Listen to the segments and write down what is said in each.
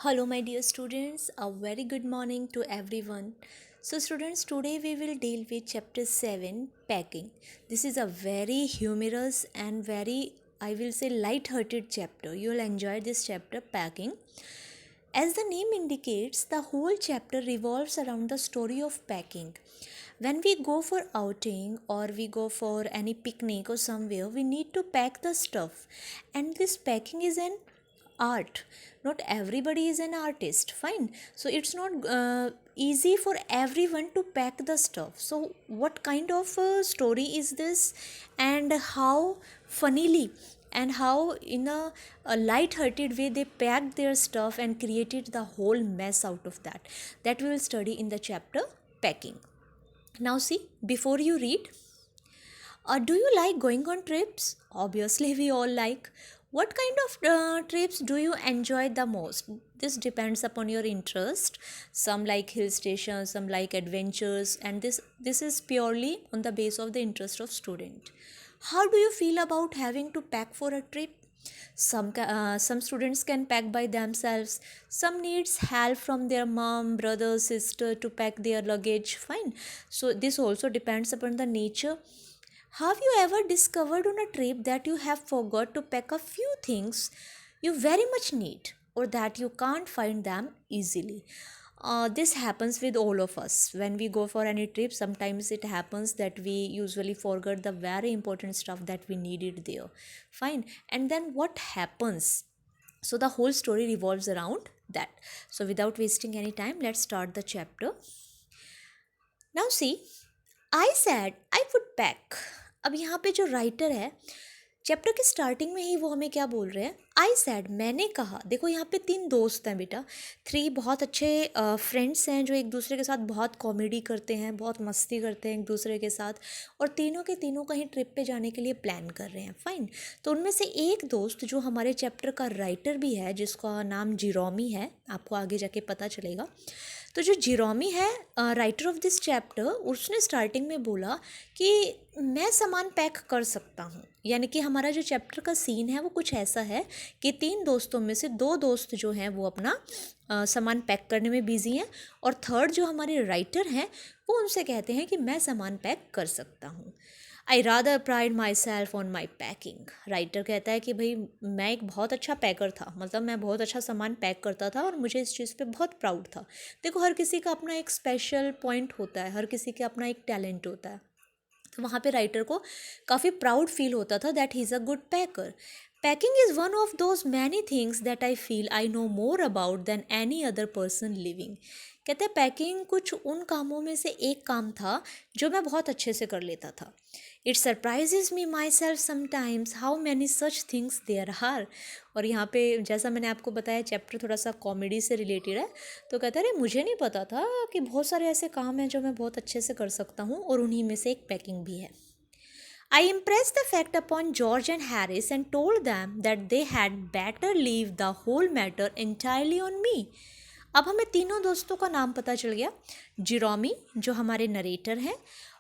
Hello, my dear students. A very good morning to everyone. So, students, today we will deal with chapter 7 packing. This is a very humorous and very, I will say, light-hearted chapter. You'll enjoy this chapter packing. As the name indicates, the whole chapter revolves around the story of packing. When we go for outing or we go for any picnic or somewhere, we need to pack the stuff. And this packing is an art. Not everybody is an artist, fine. So it's not easy for everyone to pack the stuff. So what kind of story is this, and how funnily and how in a light-hearted way they packed their stuff and created the whole mess out of that we will study in the chapter packing. Now see, before you read, do you like going on trips? Obviously, we all like. What kind of trips do you enjoy the most? This depends upon your interest. Some like hill stations, some like adventures, and this is purely on the base of the interest of student. How do you feel about having to pack for a trip? Some students can pack by themselves. Some needs help from their mom, brother, sister to pack their luggage. Fine. So this also depends upon the nature. Have you ever discovered on a trip that you have forgot to pack a few things you very much need, or that you can't find them easily? This happens with all of us. When we go for any trip, sometimes it happens that we usually forget the very important stuff that we needed there. Fine. And then what happens? So the whole story revolves around that. So without wasting any time, let's start the chapter. Now see, I sad I would pack. अब यहाँ पे जो writer है, chapter के starting में ही वो हमें क्या बोल रहे हैं? आई सैड, मैंने कहा. देखो यहाँ पे 3 दोस्त हैं बेटा. 3 बहुत अच्छे फ्रेंड्स हैं जो एक दूसरे के साथ बहुत कॉमेडी करते हैं, बहुत मस्ती करते हैं एक दूसरे के साथ, और तीनों के तीनों कहीं ट्रिप पे जाने के लिए प्लान कर रहे हैं. फाइन. तो उनमें से एक दोस्त जो हमारे चैप्टर का राइटर भी है, जिसका नाम जिरोमी है, आपको आगे जाके पता चलेगा. तो जो जिरोमी है, राइटर ऑफ दिस चैप्टर, उसने स्टार्टिंग में बोला कि मैं सामान पैक कर सकता हूँ. यानी कि हमारा जो चैप्टर का सीन है वो कुछ ऐसा है कि 3 दोस्तों में से 2 दोस्त जो हैं वो अपना सामान पैक करने में बिजी हैं, और थर्ड जो हमारे राइटर हैं वो उनसे कहते हैं कि मैं सामान पैक कर सकता हूँ. I rather pride my self on my packing. Writer कहता है कि भाई मैं एक बहुत अच्छा पैकर था, मतलब मैं बहुत अच्छा सामान पैक करता था और मुझे इस चीज़ पे बहुत प्राउड था. देखो, हर किसी का अपना एक स्पेशल पॉइंट होता है, हर किसी का अपना एक टैलेंट होता है. तो वहाँ पे राइटर को काफ़ी प्राउड फील होता था that he is a good packer. Packing is one of those many things that I feel I know more about than any other person living. कहते हैं पैकिंग कुछ उन कामों में से एक काम था जो मैं बहुत अच्छे से कर लेता था. It surprises me myself sometimes how many such things there are. और यहाँ पे जैसा मैंने आपको बताया, चैप्टर थोड़ा सा कॉमेडी से रिलेटेड है. तो कहते हैं, अरे मुझे नहीं पता था कि बहुत सारे ऐसे काम हैं जो मैं बहुत अच्छे से कर सकता हूँ, और उन्हीं में से एक पैकिंग भी है. I impressed the fact upon George and Harris and told them that they had better leave the whole matter entirely on me. अब हमें तीनों दोस्तों का नाम पता चल गया. जिरोमी जो हमारे नरेटर हैं,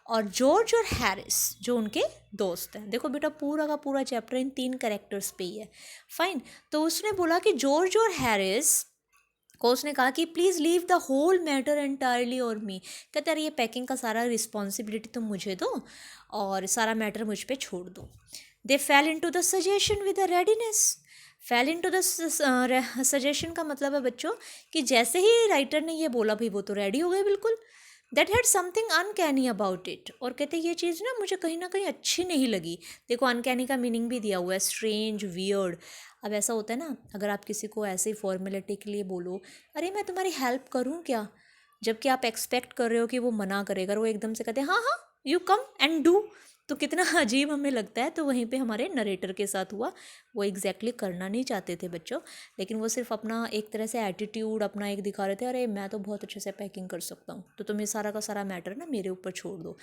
और जॉर्ज और हैरिस जो उनके दोस्त हैं. देखो बेटा, पूरा का पूरा चैप्टर इन 3 कैरेक्टर्स पे ही है. फाइन. तो उसने बोला कि जॉर्ज और हैरिस को उसने कहा कि please leave the whole matter entirely और मी. कहते यार ये पैकिंग का सारा रिस्पॉन्सिबिलिटी तुम मुझे दो और सारा मैटर मुझ पे छोड़ दो. They fail in to the suggestion with the readiness. Fail in to the suggestion का मतलब है बच्चों कि जैसे ही राइटर ने ये बोला, भाई वो तो रेडी हो गए बिल्कुल. That had something uncanny about it. और कहते ये चीज़ ना कहीं अच्छी नहीं लगी. देखो, अनकैनी का मीनिंग भी दिया हुआ है, स्ट्रेंज, वियर्ड. अब ऐसा होता है ना, अगर आप किसी को ऐसे ही फॉर्मेलिटी के लिए बोलो, अरे मैं तुम्हारी हेल्प करूँ क्या, जबकि आप एक्सपेक्ट कर रहे हो कि वो मना करेगा, और वो एकदम से कहते हैं हाँ हाँ यू कम एंड डू, तो कितना अजीब हमें लगता है. तो वहीं पे हमारे नरेटर के साथ हुआ. वो एग्जैक्टली करना नहीं चाहते थे बच्चों, लेकिन वो सिर्फ अपना एक तरह से एटीट्यूड अपना एक दिखा रहे थे, अरे मैं तो बहुत अच्छे से पैकिंग कर सकता हूँ, तो तुम्हें सारा का सारा मैटर ना मेरे ऊपर छोड़ दो.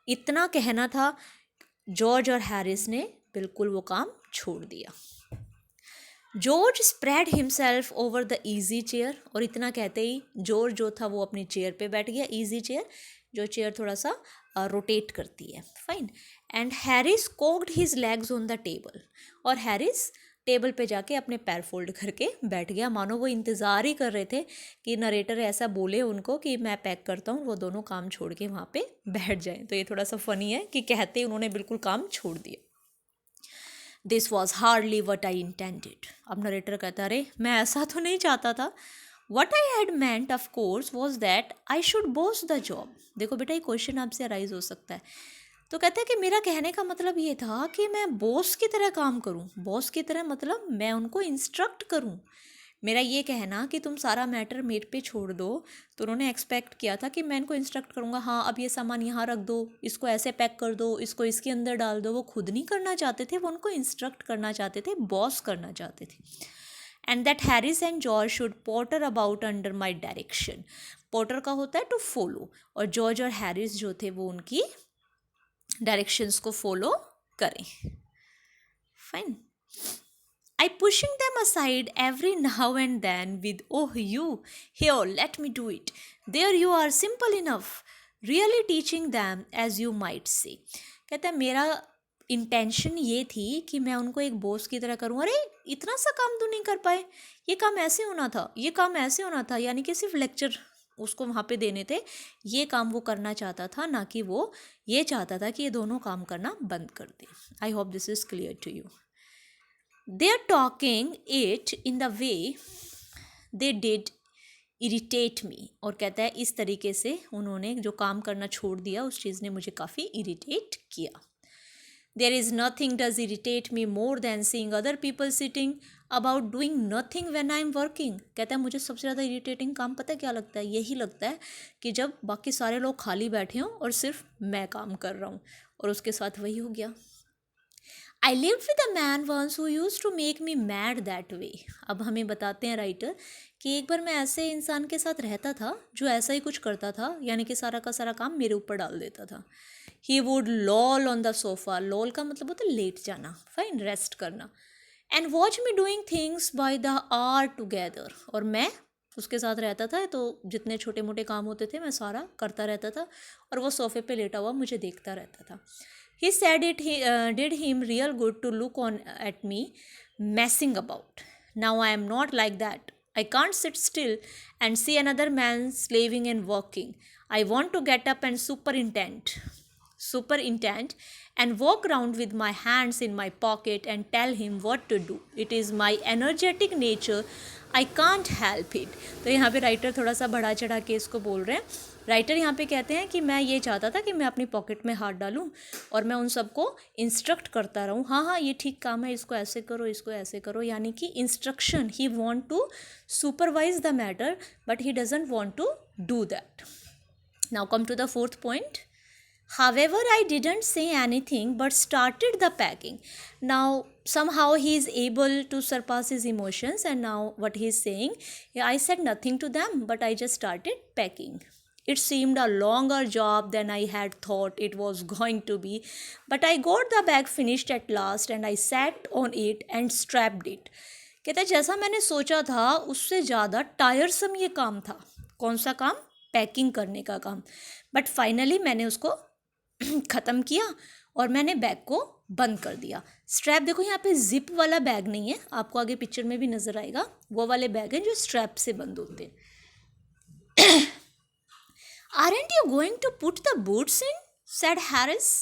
इतना कहना था. जॉर्ज और हैरिस ने बिल्कुल वो काम छोड़ दिया. George spread himself over the easy chair. और इतना कहते ही जॉर्ज जो था वो अपनी चेयर पे बैठ गया. ईजी चेयर, जो चेयर थोड़ा सा रोटेट करती है. Fine. And Harris cocked his legs on the table. और हैरिस टेबल पे जाके अपने पैर फोल्ड करके बैठ गया, मानो वो इंतज़ार ही कर रहे थे कि नरेटर ऐसा बोले उनको कि मैं पैक करता हूँ, वो दोनों काम छोड़ के वहाँ पे बैठ जाएं। तो ये थोड़ा सा फ़नी है कि कहते ही उन्होंने बिल्कुल काम छोड़ दिया। This was hardly what I intended. अब नरेटर कहता अरे मैं ऐसा तो नहीं चाहता था। What I had meant of course was that I should boss the job. देखो बेटा ये क्वेश्चन आपसे अराइज हो सकता है। तो कहते हैं कि मेरा कहने का मतलब ये था कि मैं बॉस की तरह काम करूं। बॉस की तरह मतलब मैं उनको इंस्ट्रक्ट करूं। मेरा ये कहना कि तुम सारा मैटर मेरे पे छोड़ दो, तो उन्होंने एक्सपेक्ट किया था कि मैं इनको इंस्ट्रक्ट करूँगा, हाँ अब ये सामान यहाँ रख दो, इसको ऐसे पैक कर दो, इसको इसके अंदर डाल दो। वो खुद नहीं करना चाहते थे, वो उनको इंस्ट्रक्ट करना चाहते थे, बॉस करना चाहते थे। And that Harris and George should Potter about under my direction. Potter का होता है टू फॉलो, और जॉर्ज और हैरिस जो थे वो उनकी डायरेक्शंस को फॉलो करें। Fine. I pushing them aside every now and then with, oh you, here let me do it. There you are, simple enough. Really teaching them as you might say. कहता है मेरा intention ये थी कि मैं उनको एक बॉस की तरह करूँ। अरे इतना सा काम तो नहीं कर पाए, ये काम ऐसे होना था, ये काम ऐसे होना था, यानी कि सिर्फ लेक्चर उसको वहाँ पे देने थे। ये काम वो करना चाहता था, ना कि वो ये चाहता था कि ये दोनों काम करना बंद कर दे। I hope this is clear to you. They are talking it in the way they did irritate me। और कहता है इस तरीके से उन्होंने जो काम करना छोड़ दिया उस चीज़ ने मुझे काफ़ी इरिटेट किया। There is nothing does irritate me more than seeing other people sitting about doing nothing when I am working। कहता है मुझे सबसे ज़्यादा इरिटेटिंग काम पता है क्या लगता है? यही लगता है कि जब बाकी सारे लोग खाली बैठे हों और सिर्फ मैं काम कर रहा हूँ। और उसके साथ वही हो गया। I lived with a man once who used to make me mad that way। अब हमें बताते हैं राइटर कि एक बार मैं ऐसे इंसान के साथ रहता था जो ऐसा ही कुछ करता था, यानी कि सारा का सारा काम मेरे ऊपर डाल देता था। He would loll on the sofa। loll का मतलब होता है लेट जाना, फाइन, रेस्ट करना। And watch me doing things by the hour together। और मैं उसके साथ रहता था तो जितने छोटे मोटे काम होते थे मैं सारा करता रहता था, और वो सोफे पे लेटा हुआ मुझे देखता रहता था। He said it did him real good to look on at me messing about. Now I am not like that. I can't sit still and see another man slaving and working. I want to get up and superintend and walk around with my hands in my pocket and tell him what to do. It is my energetic nature. I can't help it। तो यहाँ पे writer थोड़ा सा बढ़ा चढ़ा के इसको बोल रहे हैं। राइटर यहाँ पे कहते हैं कि मैं ये चाहता था कि मैं अपनी पॉकेट में हाथ डालूं और मैं उन सबको इंस्ट्रक्ट करता रहूं, हाँ हाँ ये ठीक काम है, इसको ऐसे करो, इसको ऐसे करो, यानी कि instruction. He want to supervise the matter but he doesn't want to do that. Now come to the fourth point. However, I didn't say anything but started the packing. Now, somehow he is able to surpass his emotions, and now what he is saying, I said nothing to them, but I just started packing. It seemed a longer job than I had thought it was going to be, but I got the bag finished at last and I sat on it and strapped it. कहता है जैसा मैंने सोचा था उससे ज़्यादा टायरसम ये काम था। कौन सा काम? पैकिंग करने का काम। बट फाइनली मैंने उसको ख़त्म किया और मैंने बैग को बंद कर दिया। स्ट्रैप देखो यहाँ पे जिप वाला बैग नहीं है, आपको आगे पिक्चर में भी नज़र आएगा, वो वाले बैग हैं जो स्ट्रैप से बंद होते हैं। Aren't you going to put the boots in? said Harris।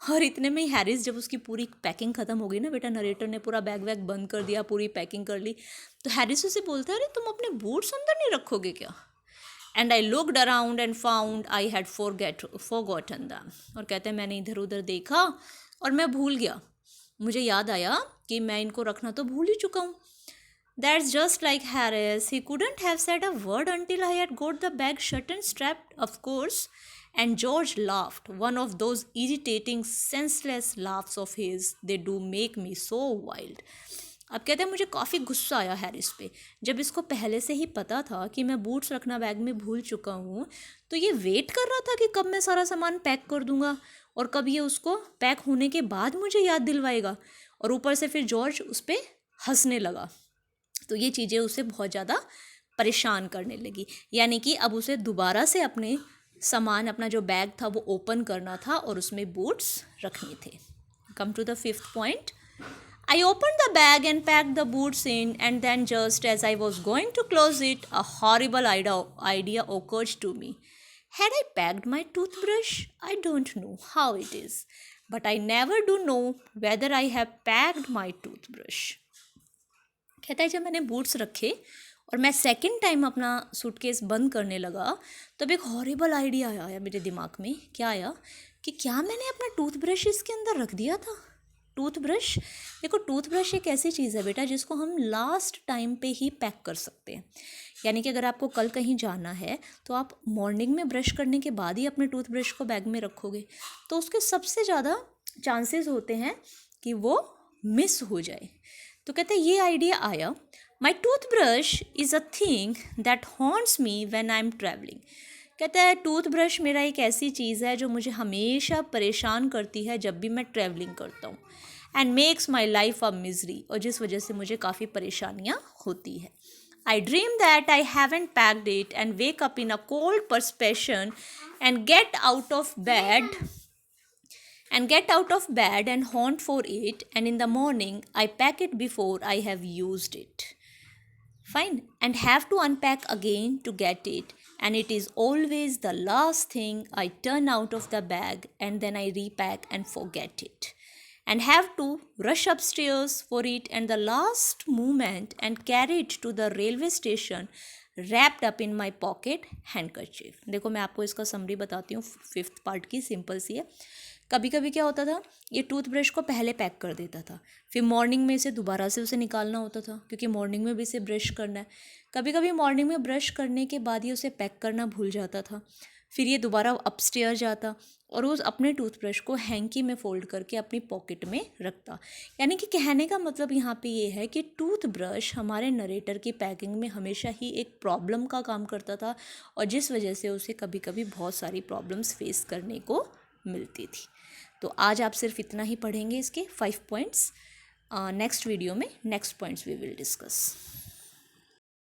और इतने में ही हैरिस, जब उसकी पूरी पैकिंग ख़त्म हो गई ना बेटा, नरेटर ने पूरा बैग वैग बंद कर दिया, पूरी पैकिंग कर ली, तो हैरिस उसे बोलता है अरे तुम अपने बूट्स अंदर नहीं रखोगे क्या? And I looked around and found I had forgotten them. और कहते हैं मैंने इधर उधर देखा और मैं भूल गया, मुझे याद आया कि मैं इनको रखना तो भूल ही चुका हूँ। That's just like Harris, he couldn't have said a word until I had got the bag shut and strapped, of course. And George laughed, one of those irritating, senseless laughs of his. They do make me so wild। अब कहते हैं मुझे काफ़ी गुस्सा आया Harris पे, जब इसको पहले से ही पता था कि मैं बूट्स रखना बैग में भूल चुका हूँ, तो ये वेट कर रहा था कि कब मैं सारा सामान पैक कर दूंगा और कब ये उसको पैक होने के बाद मुझे याद दिलवाएगा। और ऊपर से फिर जॉर्ज उस पर हंसने लगा, तो ये चीज़ें उसे बहुत ज़्यादा परेशान करने लगी, यानी कि अब उसे दोबारा से अपने सामान, अपना जो बैग था वो ओपन करना था और उसमें बूट्स रखने थे। Come to the fifth point. I opened the bag and packed the boots in, and then, just as I was going to close it, a horrible idea occurred to me. Had I packed my toothbrush? I don't know how it is, but I never do know whether I have packed my toothbrush. कहता है जब मैंने boots रखे और मैं second time अपना suitcase बंद करने लगा तब एक हॉरिबल आइडिया आया मेरे दिमाग में. क्या आया कि क्या मैंने अपना टूथब्रश इसके अंदर रख दिया था. टूथब्रश, देखो टूथब्रश एक ऐसी चीज़ है बेटा जिसको हम लास्ट टाइम पे ही पैक कर सकते हैं. यानी कि अगर आपको कल कहीं जाना है तो आप मॉर्निंग में ब्रश करने के बाद ही अपने टूथब्रश को बैग में रखोगे तो उसके सबसे ज़्यादा चांसेस होते हैं कि वो मिस हो जाए. तो कहते हैं ये आइडिया आया. My toothbrush is a thing that haunts me when I am travelling. कहता है टूथब्रश मेरा एक ऐसी चीज़ है जो मुझे हमेशा परेशान करती है जब भी मैं ट्रैवलिंग करता हूँ. And makes my life a misery, और जिस वजह से मुझे काफ़ी परेशानियाँ होती है. I dream that I haven't packed it and wake up in a cold perspiration and get out of bed and hunt for it, and in the morning I pack it before I have used it. Fine, and have to unpack again to get it, and it is always the last thing I turn out of the bag, and then I repack and forget it, and have to rush upstairs for it and the last moment and carry it to the railway station wrapped up in my pocket handkerchief. देखो मैं आपको इसका summary बताती हूँ. 5th part की simple सी है. कभी कभी क्या होता था, ये टूथब्रश को पहले पैक कर देता था, फिर मॉर्निंग में इसे दोबारा से उसे निकालना होता था क्योंकि मॉर्निंग में भी इसे ब्रश करना है. कभी कभी मॉर्निंग में ब्रश करने के बाद ही उसे पैक करना भूल जाता था. फिर ये दोबारा अपस्टेयर जाता और उस अपने टूथब्रश को हैंकी में फोल्ड करके अपनी पॉकेट में रखता. यानी कि कहने का मतलब यहाँ पे ये है कि टूथब्रश हमारे नरेटर की पैकिंग में हमेशा ही एक प्रॉब्लम का काम करता था और जिस वजह से उसे कभी कभी बहुत सारी प्रॉब्लम्स फेस करने को मिलती थी. तो आज आप सिर्फ इतना ही पढ़ेंगे इसके 5 पॉइंट्स. नेक्स्ट वीडियो में next points we will discuss.